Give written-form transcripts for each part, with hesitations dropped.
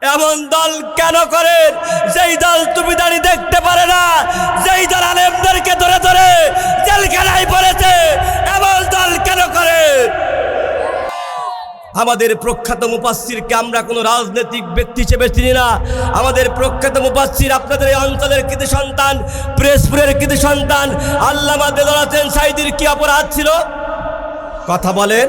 এমন দল কেন করেন যেই দল টুপিদারি দেখতে পারে না, যেই দল আলেমদেরকে ধরে ধরে জেলখানায় পড়েছে, এমন দল কেন করে? আমাদের প্রখ্যাত মুফাসসিরকে আমরা কোনো রাজনৈতিক ব্যক্তি হিসেবে চিনি না। আমাদের প্রখ্যাত মুফাসসির আপনাদের এই অঞ্চলের কৃতি সন্তান, পিরোজপুরের কৃতি সন্তান আল্লামা দেলোয়ার হোসেন সাঈদীর কি অপরাধ ছিল? কথা বলেন।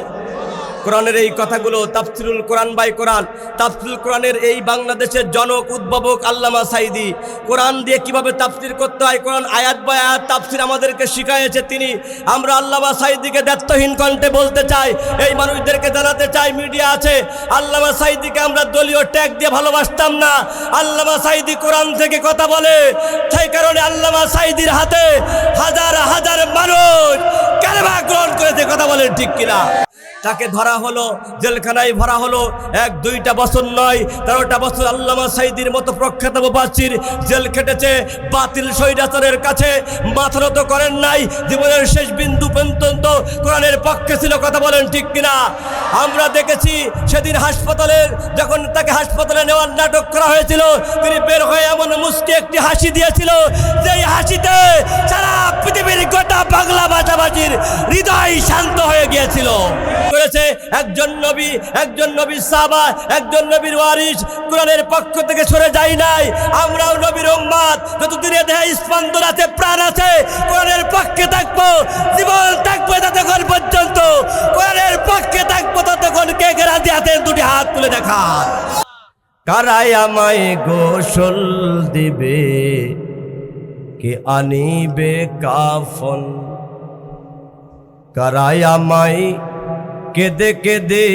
কোরআনের এই কথাগুলো তাফসিরুল কোরআন বাই কোরআন, তাফসিরুল কোরআনের এই বাংলাদেশের জনক উদ্ভাবক আল্লামা সাঈদী কোরআন দিয়ে কিভাবে তাফসির করতে হয়, কোরআন আয়াত বাই আয়াত তাফসির আমাদেরকে শিখিয়েছে তিনি। আমরা আল্লামা সাঈদীকে দায়িত্বহীন কণ্ঠে বলতে চাই, এই মানুষদেরকে জানাতে চাই, মিডিয়া আছে, আল্লামা সাঈদীকে আমরা দলীয় ট্যাগ দিয়ে ভালোবাসতাম না। আল্লামা সাঈদী কোরআন থেকে কথা বলে, সেই কারণে আল্লামা সাঈদীর হাতে হাজার হাজার মানুষ কালেমা গ্রহণ করেছে। কথা বলেন ঠিক কিনা? তাকে ধরা হলো, জেলখানায় ভরা হলো, 1-2টা বছর নয়, 13টা বছর আল্লামা সাঈদীর মতো প্রখ্যাত মুফাসসির জেল খেটেছে। বাতিল স্বৈরাচারের কাছে মাথা নত করেন নাই, জীবনের শেষ বিন্দু পর্যন্ত কোরআনের পক্ষে ছিল। কথা বলেন ঠিক কিনা? আমরা দেখেছি সেদিন হাসপাতালের, যখন তাকে হাসপাতালে নেওয়ার নাটক করা হয়েছিল, তিনি বের হয়ে এমন মুস্কি একটি হাসি দিয়েছিল, যেই হাসিতে সারা পৃথিবীর গোটা বাংলা ভাষাভাষীর হৃদয় শান্ত হয়ে গিয়েছিল। করেছে একজন নবীর সাহাবা, একজন নবীর ওয়ারিস কোরআনের পক্ষ থেকে সরে যায় নাই। আমরাও নবীর উম্মত, যতদিনে দেহে স্পন্দন আছে, প্রাণ আছে, কোরআনের পক্ষে থাকবো, জীবন থাকবে ততক্ষণ পর্যন্ত কোরআনের পক্ষে থাকবো। ততক্ষণ কে কে রাজি আছেন দুটি হাত তুলে দেখান। কারাই আমায় গোসল দিবে, কে আনিবে কাফন, কারাই আমায় কেদে কেদে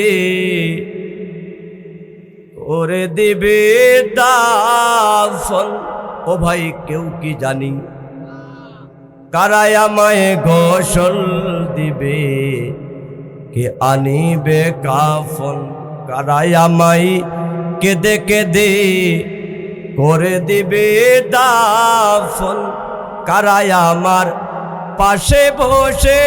করে দিবে দাফন। ও ভাই কেউ কি জানি কারাই আমায় গোসল দিবে, কে আনিবে কাফন, কারাই আমায় কেদে কেদে করে দিবে দাফন, কারাই আমার পাশে বসে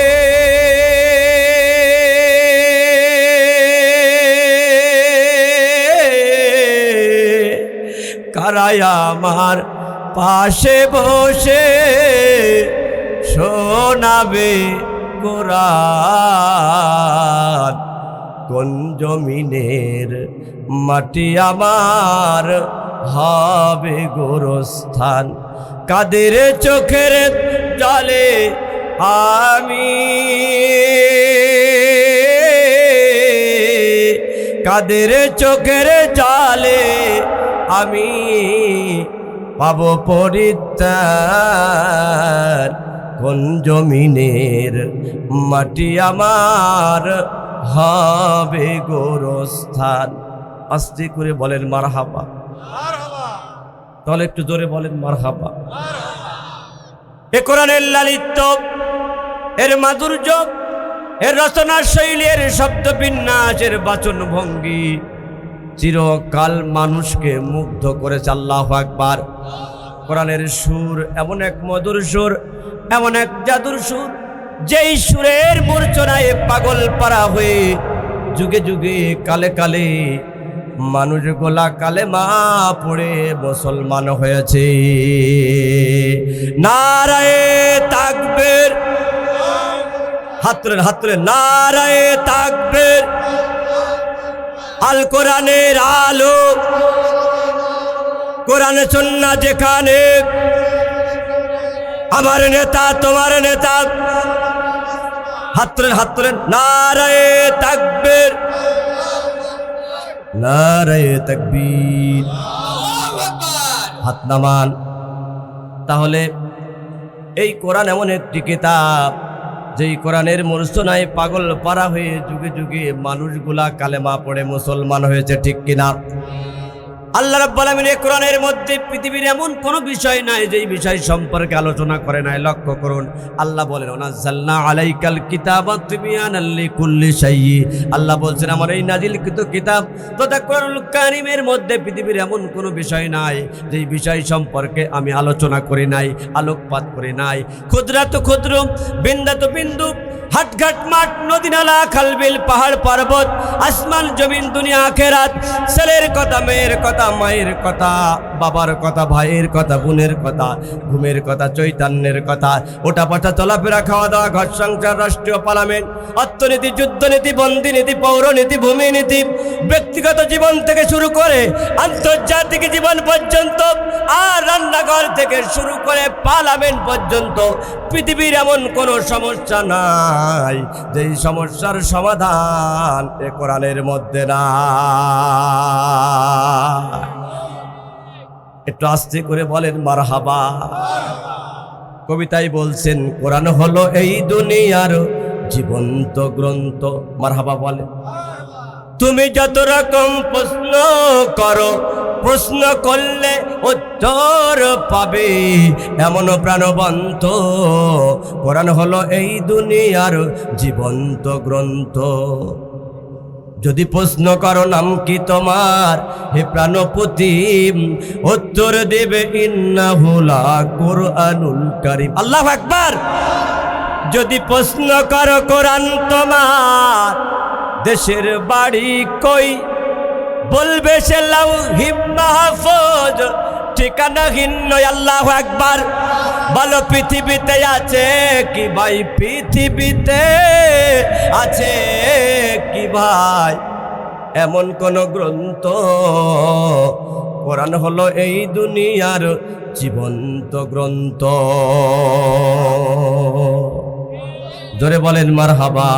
কারাই আমার পাশে বসে শোনাবে কোরআন। কোন জমিনের মাটি আমার হবে গোরস্থান, কাদের চোখের জলে আমি, কাদের চোখের জলে আমি পাব পরিত্রাণ। কোন জমিনের মাটি আমার হবে গোরস্থান। আস্তে করে বলেন মারহাবা। তাহলে একটু জোরে বলেন মারহাবা। এ কোরআনের লালিত্য, এর মাধুর্য, এর রচনা শৈলী, এর শব্দ বিন্যাস, এর বাচন ভঙ্গি চিরকাল মানুষকে মুগ্ধ করেছে। আল্লাহু আকবার। কোরআনের সুর এমন এক মধুর সুর, এমন এক জাদুর সুর, যেই সুরের মূর্ছনায় পাগল পারা হয়ে যুগে যুগে কালে কালে মানুষ গোলা কালেমা পড়ে মুসলমান হয়েছে। নারায়ে তাকবীর, হাত তুলে নারায়ে তাকবীর। আল কোরআনের আলো, কোরআন সুন্নাহ যেখানে, আমার নেতা তোমার নেতা। হাত তুলেন নারায়ে তাকবীর, নারায়ে তাকবীর। হাত নামান। তাহলে এই কোরআন এমন একটি কিতাব, যেই কোরআনের মূর্ছনায় পাগল পারা হয়ে যুগে যুগে মানুষগুলা কালেমা পড়ে মুসলমান হয়েছে। ঠিক কিনা? আল্লাহ রাব্বুল আলামিন এই কোরআনের মধ্যে পৃথিবীর এমন কোনো বিষয় নাই যেই বিষয় সম্পর্কে আলোচনা করে নাই। লক্ষ্য করুন, আল্লাহ বলেন ওয়ানাজ্জালনা আলাইকাল কিতাবা তিবয়ানাল লিকুল্লি শাইই। আল্লাহ বলছেন আমার এই নাজিলকৃত কিতাব তথা কোরআনুল কারীমের মধ্যে পৃথিবীর এমন কোনো বিষয় নাই যেই বিষয় সম্পর্কে আমি আলোচনা করি নাই, আলোকপাত করি নাই। ক্ষুদ্রা তো ক্ষুদ্র, বিন্দা তো বিন্দু, হাটঘাট মাঠ, নদী নালা, খালবিল, পাহাড় পর্বত, আসমান জমিন, দুনিয়া আখেরাত, ছেলের কথা, মেয়ের কথা, মায়ের কথা, বাবার কথা, ভাইয়ের কথা, বোনের কথা, ঘুমের কথা, চৈতন্যের কথা, ওটা পাঠা, চলাফেরা, খাওয়া দাওয়া, ঘর সংসার, রাষ্ট্রীয় পার্লামেন্ট, অর্থনীতি, যুদ্ধনীতি, বন্দিনীতি, পৌরনীতি, ভূমিনীতি, ব্যক্তিগত জীবন থেকে শুরু করে আন্তর্জাতিক জীবন পর্যন্ত, আর রান্নাঘর থেকে শুরু করে পার্লামেন্ট পর্যন্ত পৃথিবীর এমন কোনো সমস্যা নাই যেই সমস্যার সমাধান এ কোরআনের মধ্যে না। একটু আস্তে করে বলেন মারহাবা। কবিতায় বলছেন কোরআন হলো এই দুনিয়ার জীবন্ত গ্রন্থ। মারহাবা বলেন। তুমি যত রকম প্রশ্ন করো, প্রশ্ন করলে উত্তর পাবে, এমন প্রাণবন্ত কোরআন হলো এই দুনিয়ার জীবন্ত গ্রন্থ। যদি প্রশ্ন করো নাম কি তোমার, হে প্রাণপতি, উত্তর দেবে ইন্নাহু লাকুরআনুল কারীম। আল্লাহু আকবার। যদি প্রশ্ন করো কোরআন তোমার দেশের বাড়ি কই, বলবে সে লাউহি মাহফুজ ঠিকানাহীন নয়। আল্লাহু আকবার। বলো পৃথিবীতে আছে কি ভাই, পৃথিবীতে আছে কি ভাই এমন কোন গ্রন্থ? কোরআন হলো এই দুনিয়ার জীবন্ত গ্রন্থ। জোরে বলেন মারহাবা।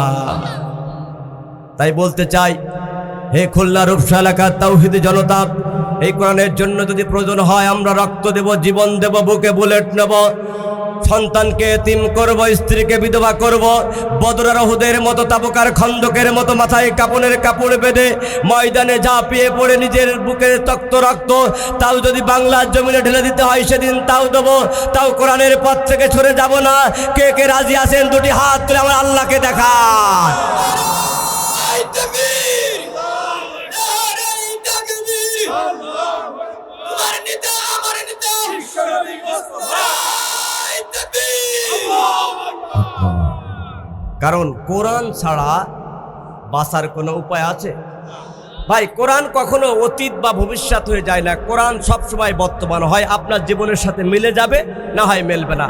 তাই বলতে চাই, হে খুলনা রূপসা এলাকার তাওহীদি জনতা, এই কোরআনের জন্য যদি প্রয়োজন হয় আমরা রক্ত দেব, জীবন দেব, বুকে বুলেট নেব, সন্তানকে এতিম করব, স্ত্রীকে বিধবা করব, বদরের উহুদের মতো, তাবুকার খন্দকের মতো মাথায় কাপড়ের কাপড় বেঁধে ময়দানে ঝাঁপিয়ে পড়ে নিজের বুকের তক্ত রক্ত তাও যদি বাংলার জমিনে ঢেলে দিতে হয় সেদিন তাও দেবো, তাও কোরআনের পথ থেকে সরে যাব না। কে কে রাজি আছেন দুটি হাত তুলে আমার আল্লাহকে দেখান। কারণ কোরআন ছাড়া বাঁচার কোনো উপায় আছে ভাই? কোরআন কখনো অতীত বা ভবিষ্যৎ হয়ে যায় না। কোরআন সবসময় বর্তমান। হয় আপনার জীবনের সাথে মিলে যাবে, না হয় মিলবে না।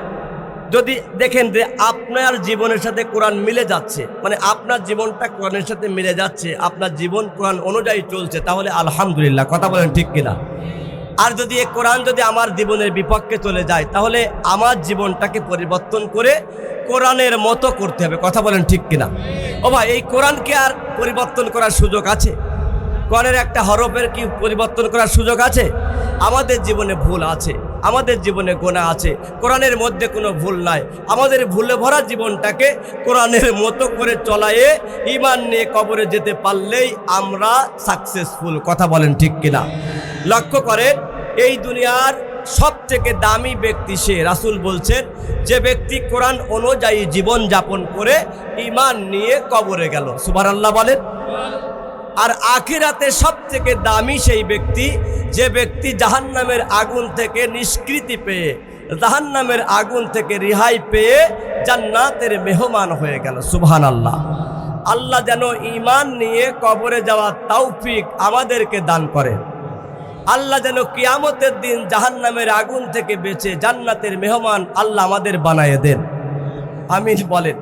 যদি দেখেন যে আপনার জীবনের সাথে কোরআন মিলে যাচ্ছে, মানে আপনার জীবনটা কোরআনের সাথে মিলে যাচ্ছে, আপনার জীবন কোরআন অনুযায়ী চলছে, তাহলে আলহামদুলিল্লাহ। কথা বলেন ঠিক কিনা? আর যদি এই কোরআন যদি আমার জীবনের বিপক্ষে চলে যায়, তাহলে আমার জীবনটাকে পরিবর্তন করে কোরআনের মতো করতে হবে। কথা বলেন ঠিক কিনা? ও ভাই, এই কোরআনকে আর পরিবর্তন করার সুযোগ আছে? কোরআনের একটা হরফের কি পরিবর্তন করার সুযোগ আছে? আমাদের জীবনে ভুল আছে, আমাদের জীবনে গোনা আছে, কোরআনের মধ্যে কোনো ভুল নাই। আমাদের ভুলে ভরা জীবনটাকে কোরআনের মতো করে চলায়ে ঈমান নিয়ে কবরে যেতে পারলেই আমরা সাকসেসফুল। কথা বলেন ঠিক কিনা? লক্ষ্য করেন, এই দুনিয়ার সবথেকে দামি ব্যক্তি সে, রাসূল বলছেন, যে ব্যক্তি কোরআন অনুযায়ী জীবন যাপন করে ঈমান নিয়ে কবরে গেল। সুবহানাল্লাহ বলেন। আর আখিরাতে সবথেকে দামি সেই ব্যক্তি, যে ব্যক্তি জাহান্নামের আগুন থেকে নিষ্কৃতি পেয়ে, জাহান্নামের আগুন থেকে রেহাই পেয়ে জান্নাতের মেহমান হয়ে গেল। সুবহানাল্লাহ। আল্লাহ যেন ঈমান নিয়ে কবরে যাওয়ার তৌফিক আমাদেরকে দান করেন। আল্লাহ যেন কিয়ামতের দিন জাহান্নামের আগুন থেকে বেঁচে জান্নাতের মেহমান আল্লাহ আমাদের বানায় দেন। আমিন বলেন।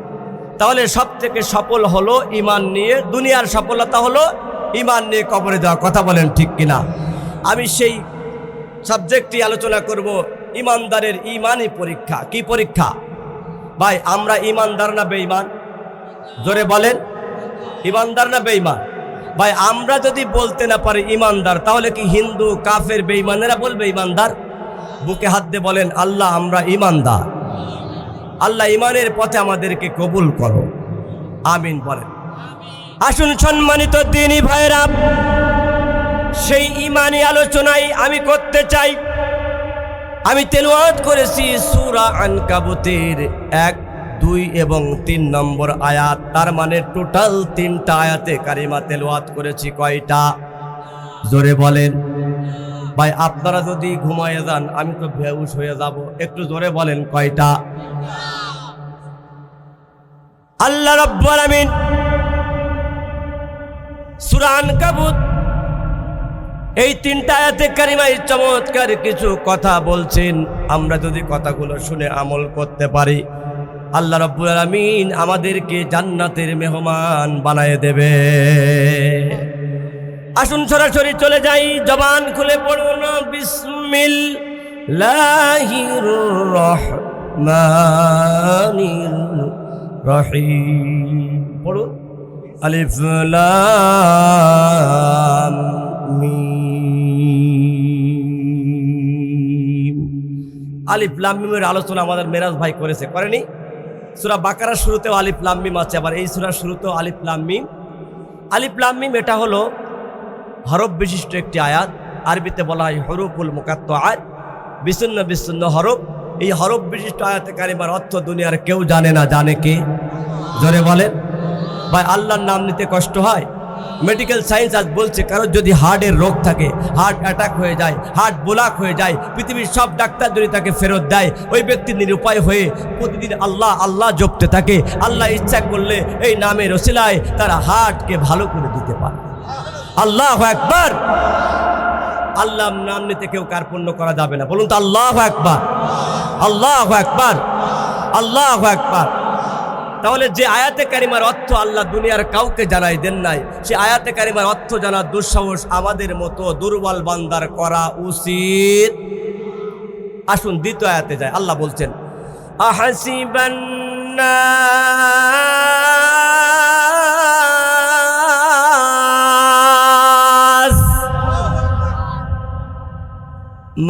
তাহলে সবথেকে সফল হলো ঈমান নিয়ে, দুনিয়ার সফলতা হলো ঈমান নিয়ে কবরে যাওয়া। কথা বলেন ঠিক কিনা? আমি সেই সাবজেক্টটি আলোচনা করব, ঈমানদারের ঈমানি পরীক্ষা। কি পরীক্ষা ভাই? আমরা ঈমানদার না বেঈমান? জোরে বলেন, ঈমানদার না বেঈমান? ভাই, আমরা যদি বলতে না পারি ঈমানদার, তাহলে কি হিন্দু, কাফের, বেঈমানেরা বলবে ঈমানদার? বুকে হাত দিয়ে বলেন, আল্লাহ আমরা ঈমানদার। আল্লাহ ঈমানের পথে আমাদেরকে কবুল করো। আমিন বলেন। আসুন সম্মানিত দ্বীনী ভাইরা, সেই ঈমানি আলোচনায় আমি করতে চাই। আমি তেলাওয়াত করেছি সূরা আনকাবুতের 1, 2 এবং 3 নম্বর আয়াত। তার মানে টোটাল 3টা আয়াতে কারিমা তেলাওয়াত করেছি। কয়টা? জোরে বলেন ভাই। আপনারা যদি ঘুমায় যান আমি তো বেহুশ হয়ে যাব। একটু জোরে বলেন কয়টা? আল্লাহ রাব্বুল আলামিন সূরা আনকাবুত এই তিনটা আয়াতে কারিমায় চমৎকার কিছু কথা বলছেন। আমরা যদি কথাগুলো শুনে আমল করতে পারি, আল্লাহ রাব্বুল আলামিন আমাদেরকে জান্নাতের মেহমান বানায় দেবে। আসুন সরাসরি চলে যাই, জবান খুলে পড়ুন বিসমিল্লাহির রহমানির রহিম। পড়ুন আলিফ লাম মিম। আলিফ লাম মিমের আলোচনা আমাদের মেরাজ ভাই করেছে, করেনি? সূরা বাকারার শুরুতেও আলিফ লাম মিম আছে, আবার এই সূরার শুরুতেও আলিফ লাম মিম। আলিফ লাম মিম এটা হলো হরফ বিশিষ্ট একটি আয়াত। আরবিতে বলা হয় হরুফুল মুকাত্তাআত, বিচ্ছিন্ন বিচ্ছিন্ন হরফ। এই হরফ বিশিষ্ট আয়াতে কারিমার অর্থ দুনিয়ার কেউ জানে না, জানে কে? জোরে বলেন ভাই। আল্লাহর নাম নিতে কষ্ট হয়? মেডিকেল সায়েন্স আজ বলছে কারোর যদি হার্টের রোগ থাকে, হার্ট অ্যাটাক হয়ে যায়, হার্ট ব্লক হয়ে যায়, পৃথিবীর সব ডাক্তার যদি তাকে ফেরত দেয়, ওই ব্যক্তি নিরুপায় হয়ে প্রতিদিন আল্লাহ আল্লাহ জপতে থাকে। আল্লাহ ইচ্ছা করলে এই নামের ওসিলায় তারা হার্টকে ভালো করে দিতে পারে। আল্লাহু আকবার। আল্লাহর নাম নিতে কেউ কার্পণ্য করা যাবে না। বলুন তো আল্লাহু আকবার, আল্লাহু আকবার, আল্লাহু আকবার। তাহলে যে আয়াতে কারিমার অর্থ আল্লাহ দুনিয়ার কাউকে জানাই দেন নাই, সে আয়াতে কারিমার অর্থ জানার দুঃসাহস আমাদের মতো দুর্বল বান্দার করা উচিত। আসুন দ্বিতীয় আয়াতে যায়। আল্লাহ বলছেন আহাসিবান নাস,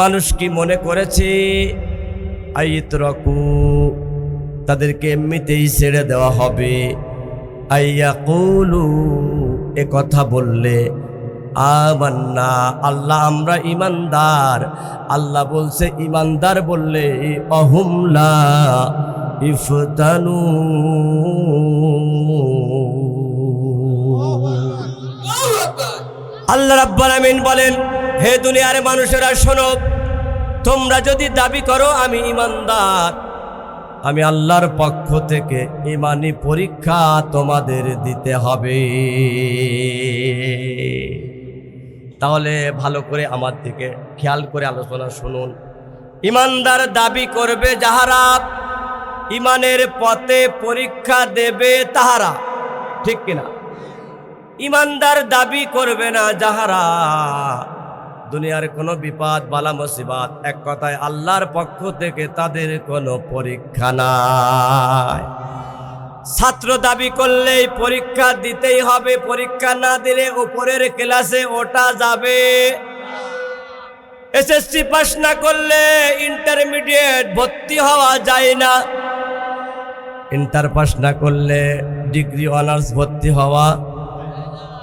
মানুষ কি মনে করেছে আইয়ুতরাকু, তাদেরকে এমনিতেই ছেড়ে দেওয়া হবে। আইয়াকুলু, এ কথা বললে আমান্না, আল্লাহ আমরা ইমানদার। আল্লাহ বলছে ইমানদার বললে অহুম লা ইফতানু, আল্লাহ রাব্বুল আমিন বলেন হে দুনিয়ার মানুষেরা শোনো, তোমরা যদি দাবি করো আমি ইমানদার, আমি আল্লাহর পক্ষ থেকে ঈমানি পরীক্ষা তোমাদের দিতে হবে। তাহলে ভালো করে আমার দিকে খেয়াল করে আলোচনা শুনুন। ইমানদার দাবি করবে যাহারা, ইমানের পথে পরীক্ষা দেবে তাহারা, ঠিক কিনা? ইমানদার দাবি করবে না যাহারা, দুনিয়ার কোনো বিপদ বালা মুসিবত, এক কথায় আল্লাহর পক্ষ থেকে তাদের কোনো পরীক্ষা নাই। ছাত্র দাবি করলেই পরীক্ষা দিতেই হবে, পরীক্ষা না দিলে উপরের ক্লাসে ওঠা যাবে। এসএসসি পাস না করলে ইন্টারমিডিয়েট ভর্তি হওয়া যায় না, ইন্টার পাস না করলে ডিগ্রি অনার্স ভর্তি হওয়া,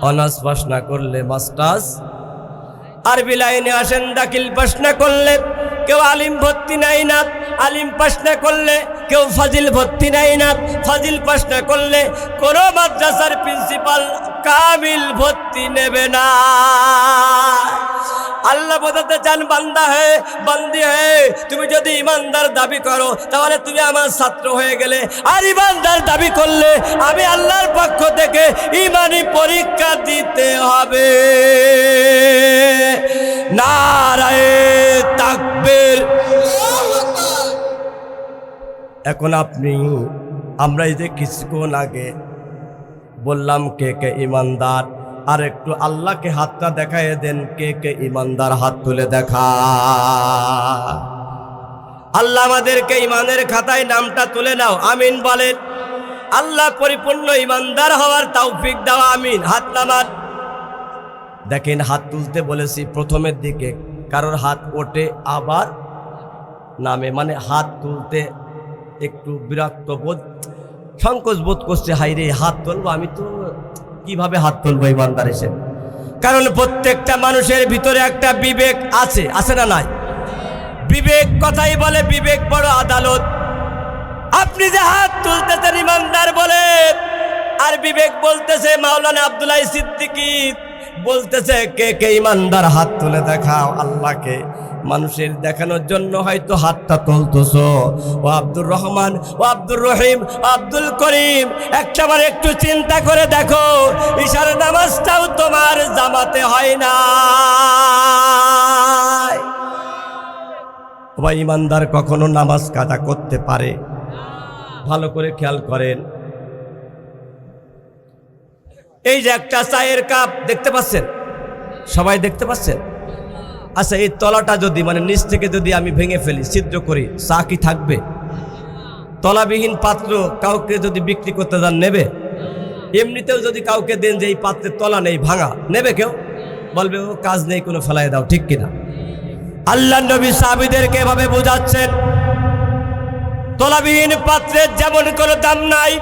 অনার্স পাস না করলে মাস্টার্স। আরবি লাইনে আসেন, দাখিল পাস না করলে কেউ আলিম ভর্তি নাই না, আলিম পাস না করলে কেউ ফাজিল ভর্তি নাই না, ফাজিল পাস না করলে কোন মাদ্রাসার প্রিন্সিপাল কামিল ভর্তি নেবে না। আল্লাহ বোঝাতে চান বান্দা হে, বান্দি হে, তুমি যদি ইমানদার দাবি করো তাহলে তুমি আমার ছাত্র হয়ে গেলে, আর ইমানদার দাবি করলে আমি আল্লাহর পক্ষ থেকে ইমানি পরীক্ষা দিতে হবে। নারায়ে তাকবীর। এখন আমরা এই যে কিছুক্ষণ আগে বললাম কে কে ইমানদার, আর একটু আল্লাহকে হাতটা দেখায় দেন, কে কে ইমানদার হাত তুলে দেখা। আল্লাহ আমাদেরকে ইমানের খাতায় নামটা তুলে নাও, আমিন বলেন। আল্লাহ পরিপূর্ণ ইমানদার হওয়ার তৌফিক দাও, আমিন। হাত নামান। দেখেন হাত তুলতে বলেছি, প্রথমের দিকে কারোর হাত ওঠে আবার নামে, মানে হাত তুলতে একটু বিরক্ত বোধ, সংকোচ বোধ করছে, হাইরে হাত তুলবো, আমি তো কিভাবে হাত তুলবো ইমানদার হিসেবে? কারণ প্রত্যেকটা মানুষের ভিতরে একটা বিবেক আছে, আছে না নাই? বিবেক কথাই বলে বিবেক বড় আদালত। আপনি যে হাত তুলতেছেন ইমানদার বলে, আর বিবেক বলতেছে, মাওলানা আব্দুল্লাহ সিদ্দিকী বলতেছে কে কে ইমানদার হাত তুলে দেখাও, আল্লাহকে মানুষের দেখানোর জন্য হয়তো হাতটা তুলতেছ। ও আব্দুর রহমান, ও আব্দুর রহিম, আব্দুল করিম, একটাবার একটু চিন্তা করে দেখো, ঈশার নামাজটাও তোমার জামাতে হয় না। ভাই, ইমানদার কখনো নামাজ কাজা করতে পারে? ভালো করে খেয়াল করেন। এই যে একটা চায়ের কাপ দেখতে পাচ্ছেন, সবাই দেখতে পাচ্ছেন? আচ্ছা, এই তলাটা যদি মানে নিচ থেকে যদি আমি ভেঙে ফেলি, ছিদ্র করি, চা কি থাকবে? তলাবিহীন পাত্র কাউকে যদি বিক্রি করতে যান, নেবে? এমনিতেও যদি কাউকে দেন যে এই পাত্রের তলা নেই, ভাঙা, নেবে কেউ? বলবে ও কাজ নেই, কোনো ফেলাই দাও, ঠিক কিনা? আল্লাহ নবী সাহাবীদেরকে এভাবে বোঝাচ্ছেন, তলাবিহীন পাত্রের যেমন কোনো দাম নাই,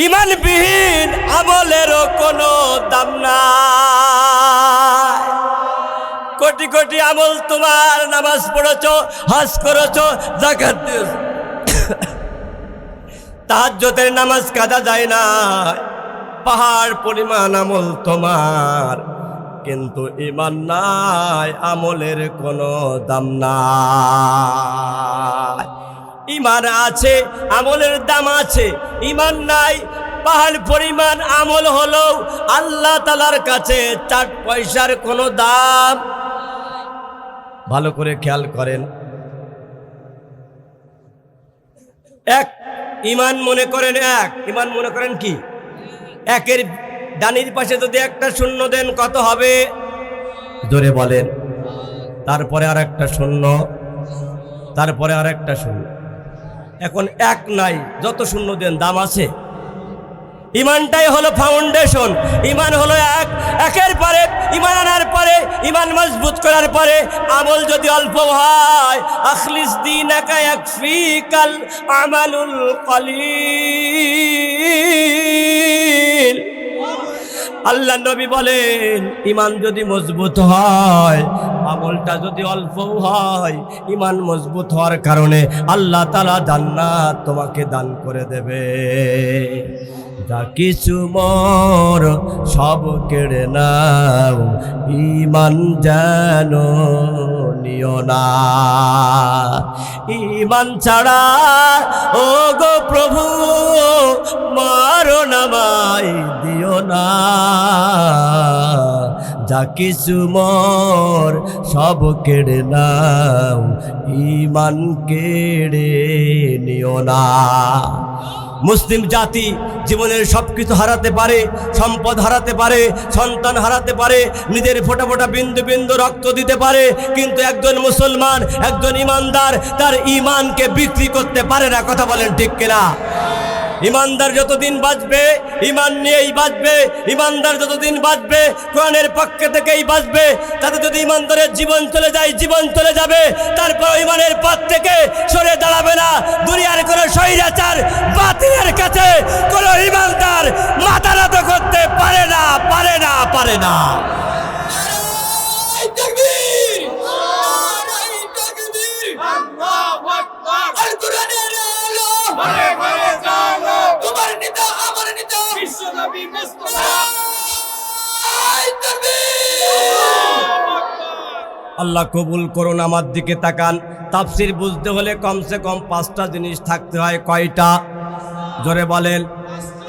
ইমানবিহীন আমলেরও কোনো দাম নাই। কোটি কোটি আমল তোমার, নামাজ পড়েছো, হজ করেছো, যাকাত দিয়েছো, তাহাজ্জুদের নামাজ কাজা যায় না, পাহাড় পরিমাণ আমল তোমার, কিন্তু ঈমান নাই, আমলের কোনো দাম নাই। ঈমান আছে, আমলের দাম আছে। ঈমান নাই, পাহাড় পরিমাণ আমল হলো আল্লাহ তাআলার কাছে 4 পয়সার কোনো দাম। ভালো করে খেয়াল করেন। এক ঈমান মনে করেন, এক ঈমান মনে করেন কি? একের ডানির পাশে যদি একটা শূন্য দেন কত হবে? জোরে বলেন। তারপরে আর একটা শূন্য, তারপরে আর একটা শূন্য। এখন এক নাই, যত শূন্য দেন দাম আছে। ঈমানটাই হলো ফাউন্ডেশন। ঈমান হলো এক, একের পরে ঈমান আনার পরে, ঈমান মজবুত করার পরে আমল যদি অল্প হয়, আখলিস দীনাকা ইয়াকফিকাল আমালুল কলিল। আল্লাহ নবী বলেন, ঈমান যদি মজবুত হয়, আমলটা যদি অল্প হয়, ঈমান মজবুত হওয়ার কারণে আল্লাহ তাআলা জান্নাত তোমাকে দান করে দেবে। যা কিছু মোর সব কেড়ে নাও, ঈমান যেন নিও না। ঈমান ছাড়া ও গো প্রভু মারো নামাই দিও না। যা কিছু মোর সব কেড়ে নাও, ঈমান কেড়ে নিও না। মুসলিম জাতি জীবনের সব কিছু হারাতে পারে, সম্পদ হারাতে পারে, সন্তান হারাতে পারে, নিজের ফোঁটা ফোঁটা বিন্দু বিন্দু রক্ত দিতে পারে, কিন্তু একজন মুসলমান, একজন ইমানদার তার ঈমানকে বিক্রি করতে পারে না। কথা বলেন ঠিক কিনা? ইমানদার যতদিন বাঁচবে ঈমান নিয়েই বাঁচবে। ইমানদার যতদিন বাঁচবে কোরআনের পক্ষে থেকেই বাঁচবে। তাতে যদি ইমানদারের জীবন চলে যায়, জীবন চলে যাবে, তারপর ঈমানের পথ থেকে সরে দাঁড়াবে না। দুনিয়ার কোনো স্বৈরাচার বাতিলের কাছে কোনো ইমানদার মাথা নত করতে পারে না, পারে না, পারে না। আল্লাহ কবুল করুন। আমার দিকে তাকান। তাফসীর বুঝতে হলে কমসে কম 5টা জিনিস থাকতে হয়। কয়টা? জোরে বলেন।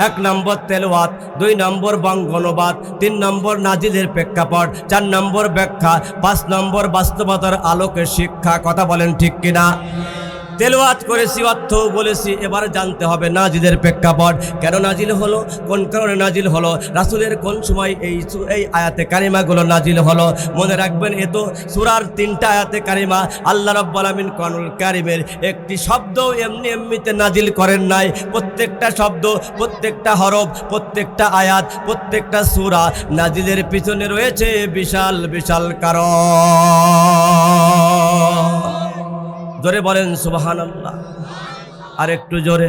1 নম্বর তেলাওয়াত, 2 নম্বর বঙ্গানুবাদ, 3 নম্বর নাজিলের প্রেক্ষাপট, 4 নম্বর ব্যাখ্যা, 5 নম্বর বাস্তবতার আলোকে শিক্ষা। কথা বলেন ঠিক কিনা? তেলাওয়াত করেছি, অর্থও বলেছি, এবার জানতে হবে নাজিলের প্রেক্ষাপট। কেন নাজিল হলো, কোন কারণে নাজিল হলো, রাসূলের কোন সময় এই আয়াতে কারিমাগুলো নাজিল হলো। মনে রাখবেন, এ তো সূরার 3টা আয়াতে কারিমা। আল্লাহ রাব্বুল আমিন কোরআনুল কারীমের একটি শব্দ এমনিতে নাজিল করেন নাই। প্রত্যেকটা শব্দ, প্রত্যেকটা হরফ, প্রত্যেকটা আয়াত, প্রত্যেকটা সূরা নাজিলের পিছনে রয়েছে বিশাল বিশাল কারণ। জোরে বলেন সুবহানাল্লাহ। আর একটু জোরে।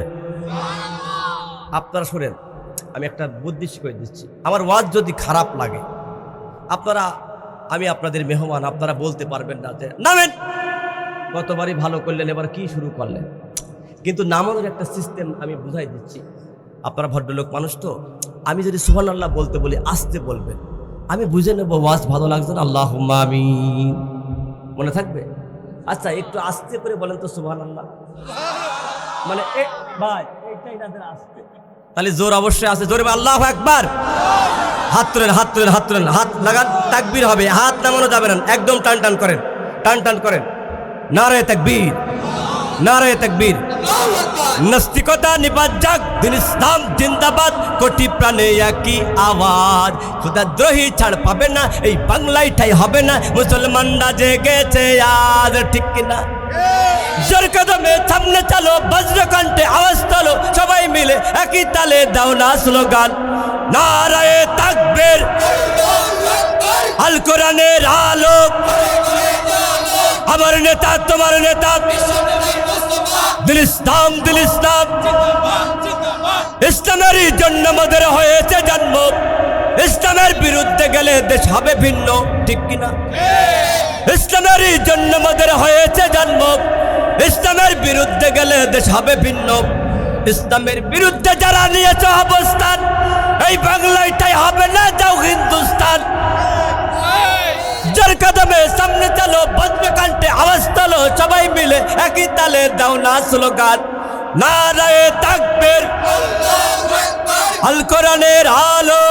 আপনারা শুনেন, আমি একটা বুদ্ধি শিখিয়ে দিচ্ছি। আমার ওয়াজ যদি খারাপ লাগে, আমি আপনাদের মেহমান, আপনারা বলতে পারবেন না যে নামেন, কতবারই ভালো করলেন, এবার কি শুরু করলেন। কিন্তু নামানোর একটা সিস্টেম আমি বুঝাই দিচ্ছি। আপনারা ভদ্রলোক মানুষ তো, আমি যদি সুবহানাল্লাহ বলতে বলি, আস্তে বলবেন, আমি বুঝে নেব ওয়াজ ভালো লাগছে না। আল্লাহুম্মা আমিন। মনে থাকবে? আচ্ছা একটু আস্তে করে বলেন তো সুবহানাল্লাহ। মানে ভাই এইটাই তাদের আস্তে, তাহলে জোর অবশ্যই আছে। জোরে আল্লাহু আকবার। হাত তোলেন, হাত তোলেন, হাত তোলেন, হাত লাগান, তাকবীর হবে, হাত নামানো যাবে না, একদম টান টান করেন, টান টান করেন। নারে তাকবীর, নারে তাকবীর। নাস্তিকতা নিপাত যাক, দিন ইসলাম জিন্দাবাদ, কোটি প্রাণে একই আওয়াজ। খোদাদ্রোহী ছাড় পাবে না, এই বাংলায় ঠাই হবে না, মুসলমানরা জেগেছে আজ, ঠিক কিনা? জোর কদমে সামনে চলো, বজ্রকণ্ঠে আওয়াজ তোলো, সবাই মিলে একই তালে দাও না স্লোগান, নারায়ে তাকবীর, আল কোরআনের আলো, আমার নেতা তোমার নেতা, দিল ইসলাম, দিল ইসলাম। ইসলামেরই জন্য আমাদের হয়েছে জন্ম, ইসলামের বিরুদ্ধে গেলে দেশ হবে ভিন্ন, ঠিক কিনা? ইসলামেরই জন্য আমাদের হয়েছে জন্ম, ইসলামের বিরুদ্ধে গেলে দেশ হবে ভিন্ন। ইসলামের বিরুদ্ধে যারা নিয়েছে অবস্থান, এই বাংলাটাই হবে না, যাও হিন্দুস্তান। জোর কদমে সামনে চলো, বজ্রকণ্ঠে আওয়াজ তোলো, সবাই মিলে একই তালে দাও না স্লোগান, নারায়ে তাকবীর, আল কোরআনের আলো,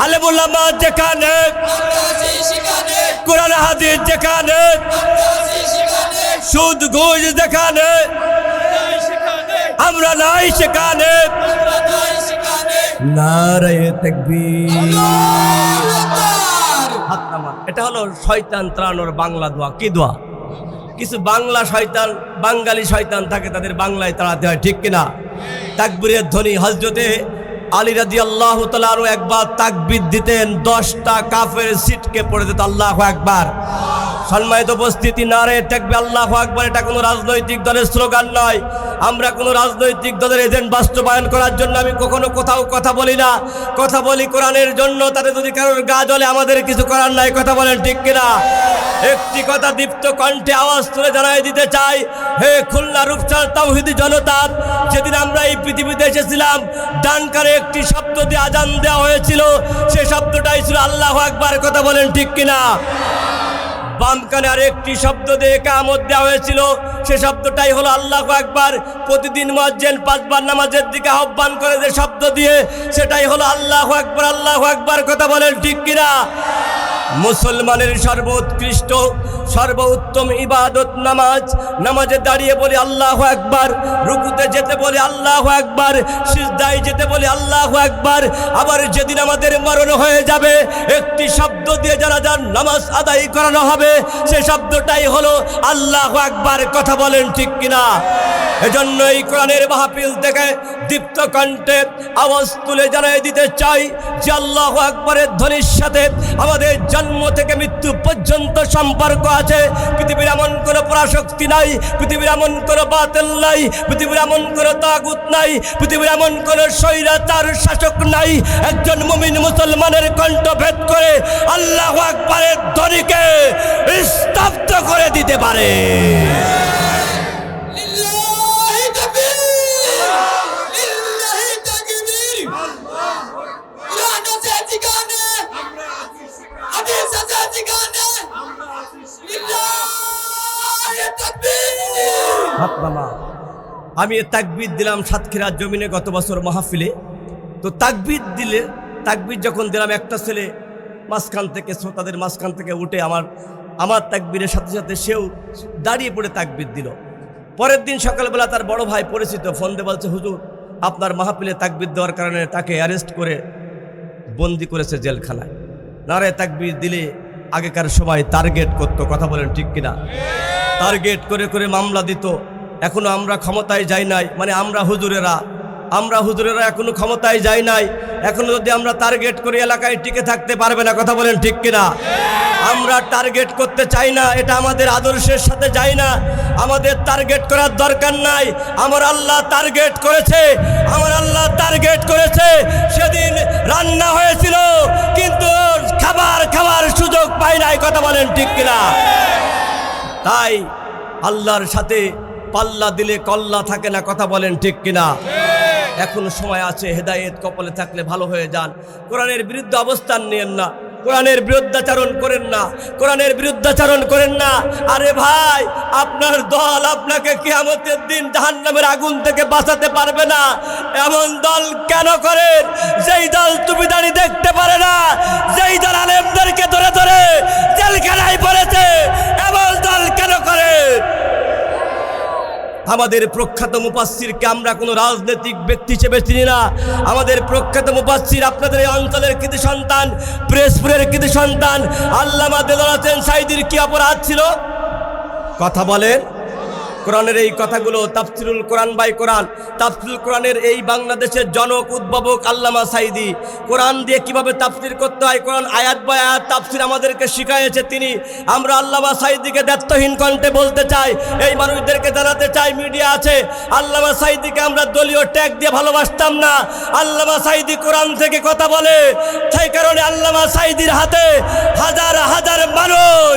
আলেম উলামা যেখানে, কোরআন হাদিস যেখানে, সুদ ঘুষ যেখানে, আমরা নাই সেখানে, নারায়ে তাকবীর। এটা হলো শয়তান ত্রাণর বাংলা দোয়া। কি দোয়া? কিছু বাংলা শয়তান, বাঙালি শয়তান থাকে, তাদের বাংলায় তাড়াতে হয়, ঠিক কিনা? তাকবীরের ধ্বনি, হযরতে আলী রাদিয়াল্লাহু তাআলা আনহু একবার তাকবীর দিতেন, 10টা কাফের সিটকে পড়ে যেত। আল্লাহু আকবার। সম্মানিত উপস্থিতি, নারায়ে তাকবীর, আল্লাহু আকবার। এটা কোনো রাজনৈতিক দলের স্লোগান নয়, আমরা কোনো রাজনৈতিক দলের এজেন্ট বাস্তবায়ন করার জন্য আমি কখনো কোথাও কথা বলি না, কথা বলি কোরআনের জন্য। তাতে যদি কারোর গা জ্বলে আমাদের কিছু করার নাই, কথা বলেন ঠিক কিনা? একটি কথা দীপ্ত কণ্ঠে আওয়াজ তুলে জানাই দিতে চাই, হে খুলনা রূপসার তাওহীদি জনতা, যেদিন আমরা এই পৃথিবীতে এসেছিলাম, ডান কানে একটি শব্দ দিয়ে আজান দেওয়া হয়েছিল, সে শব্দটাই ছিল আল্লাহু আকবার, কথা বলেন ঠিক কিনা? বাম কানে আর একটি শব্দ দিয়ে ইকামত দেওয়া হয়েছিল, সে শব্দটাই হলো আল্লাহু আকবার। প্রতিদিন মুয়াজ্জিন 5 বার নামাজের দিকে আহ্বান করে যে শব্দ দিয়ে, সেটাই হলো আল্লাহু আকবার, আল্লাহু আকবার, কথা বলেন ঠিক কিনা? মুসলমানের সর্বোৎকৃষ্ট সর্বোত্তম ইবাদত নামাজ। নামাজে দাঁড়িয়ে বলি আল্লাহু আকবার, রুকুতে যেতে বলি আল্লাহু আকবার, সিজদায় যেতে বলি আল্লাহু আকবার। আবার যেদিন আমাদের মরণ হয়ে যাবে, একটি শব্দ দিয়ে জানাজার নামাজ আদায় করানো হবে, সে শব্দটাই হলো আল্লাহু আকবার, কথা বলেন ঠিক কিনা? এজন্য এই কোরআনের মাহফিল থেকে দীপ্ত কণ্ঠে আওয়াজ তুলে জানাই দিতে চাই যে আল্লাহু আকবারের ধ্বনির সাথে আমাদের জন্ম থেকে মৃত্যু পর্যন্ত সম্পর্ক আছে। পৃথিবীর এমন কোনো পরাশক্তি নাই, পৃথিবীর এমন কোনো বাতিল নাই, পৃথিবীর এমন কোনো তাগুত নাই, পৃথিবীর এমন কোনো স্বৈরাচার শাসক নাই। একজন মুমিন মুসলমানের কণ্ঠ ভেদ করে আল্লাহু আকবারের ধ্বনিকে স্তব্ধ করে দিতে পারে। আমি তাকবীর দিলাম সাতক্ষীরার জমিনে গত বছর মাহফিলে। তো তাকবীর দিলে, তাকবীর যখন দিলাম, একটা ছেলে মাঝখান থেকে, শ্রোতাদের মাঝখান থেকে উঠে আমার তাকবীরের সাথে সাথে সেও দাঁড়িয়ে পড়ে তাকবীর দিল। পরের দিন সকালবেলা তার বড় ভাই পরিচিত ফোন দিয়ে বলছে, হুজুর আপনার মাহফিলে তাকবীর দেওয়ার কারণে তাকে অ্যারেস্ট করে বন্দি করেছে জেলখানায়। নারায়ে তাকবীর দিলে আগেকার সবাই টার্গেট করতো, কথা বলেন ঠিক কিনা? টার্গেট করে করে মামলা দিত। এখনো আমরা ক্ষমতায় যাই নাই, মানে আমরা হুজুরেরা এখনো ক্ষমতায় যাই নাই। এখনো যদি আমরা টার্গেট করি, এলাকায় টিকে থাকতে পারবে না, কথা বলেন ঠিক কিনা? আমরা টার্গেট করতে চাই না, এটা আমাদের আদর্শের সাথে যায় না। আমাদের টার্গেট করার দরকার নাই। আমার আল্লাহ টার্গেট করেছে, আমার আল্লাহ টার্গেট করেছে। সেদিন রান্না হয়েছিল কিন্তু খাবার সুযোগ পাই নাই, কথা বলেন ঠিক কিনা? তাই আল্লাহর সাথে পাল্লা দিলে কল্লা থাকে না, কথা বলেন ঠিক কিনা? এখন সময় আছে, হেদায়েত কপালে থাকলে ভালো হয়ে যান। কোরআনের বিরুদ্ধে অবস্থান নিয়েন না। কোরআনের বিরুদ্ধাচরণ করেন না, কোরআনের বিরুদ্ধাচরণ করেন না। আরে ভাই, আপনার দল আপনাকে কিয়ামতের দিন জাহান্নামের আগুন থেকে বাঁচাতে পারবে না। এমন দল কেন করেন? যেই দল তুমি দাঁড়িয়ে দেখতে পারে না, যেই দল আলেমদেরকে ধরে ধরে জেলখানায় পড়েছে, এমন দল কেন করে? আমাদের প্রখ্যাত মুফাসসিরকে আমরা কোনো রাজনৈতিক ব্যক্তি হিসেবে চিনি না। আমাদের প্রখ্যাত মুফাসসির আপনাদের এই অঞ্চলের কৃতি সন্তান, পিরোজপুরের কৃতি সন্তান আল্লামা দেলোয়ার হোসেন সাঈদীর কি অপরাধ ছিল? কথা বলেন। কোরআনের এই কথাগুলো তাফসিরুল কোরআন বাই কোরআন, তাফসিরুল কোরআনের এই বাংলাদেশের জনক উদ্ভাবক আল্লামা সাঈদী কোরআন দিয়ে কিভাবে তাফসির করতে হয়, কোরআন আয়াত বাই আয়াত তাফসির আমাদেরকে শিখিয়েছে তিনি। আমরা আল্লামা সাঈদীকে দায়িত্বহীন কণ্ঠে বলতে চাই, এই মানুষদেরকে জানাতে চাই, মিডিয়া আছে, আল্লামা সাঈদীকে আমরা দলীয় ট্যাগ দিয়ে ভালোবাসতাম না। আল্লামা সাঈদী কোরআন থেকে কথা বলে, সেই কারণে আল্লামা সাঈদীর হাতে হাজার হাজার মানুষ